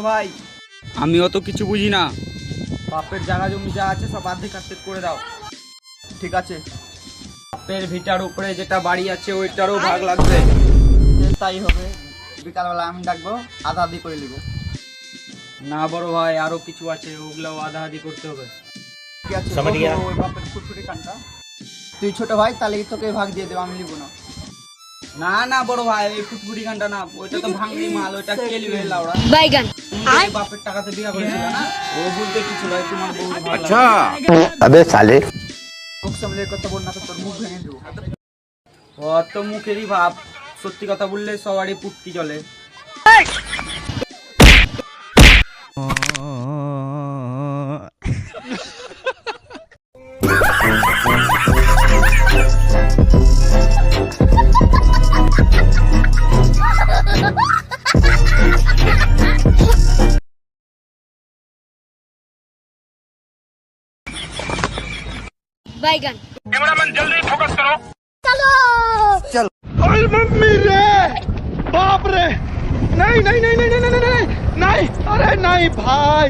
ভাই, আমি অত কিছু বুঝি না। বাপের জায়গা জমি যা আছে সব আর্ধেক আর্ধেক করে দাও। ঠিক আছে। বাপের ভিটার উপরে যেটা বাড়ি আছে ওইটারও ভাগ লাগবে। তাই হবে, বিকালবেলা আমি ডাকবো, আধা আধি করে নিব। না বড় ভাই, আরো কিছু আছে, ওগুলাও আধা আধি করতে হবে। ঠিক আছে, ওই বাপের ফুটফুটি কানটা তুই ছোট ভাই, তাহলে তোকে ভাগ দিয়ে দেবো, আমি নিব না। না না বড় ভাই, এই ফুটফুটি গানটা না, ওইটা তো ভাঙড়ি মাল, ওইটা কেলিবে লাউড়া। বাইগান তুমি বাপের টাকাতে বিয়া করেছিল না, ও বলতে কিছু নয়, তোমার বউ ভালো লাগে। अच्छा अबे साले মুখ সামলে কথা বল না তো তোর মুখ ভেঙে দেবো। ও তো মুখেরই ভাব, সত্যি কথা বললে সবারই পুটকি চলে। বাইগান कैमरामैन जल्दी फोकस करो। চলো अरे मम्मी रे, बाप रे, नहीं नहीं नहीं नहीं नहीं नहीं नहीं नहीं, अरे नहीं भाई।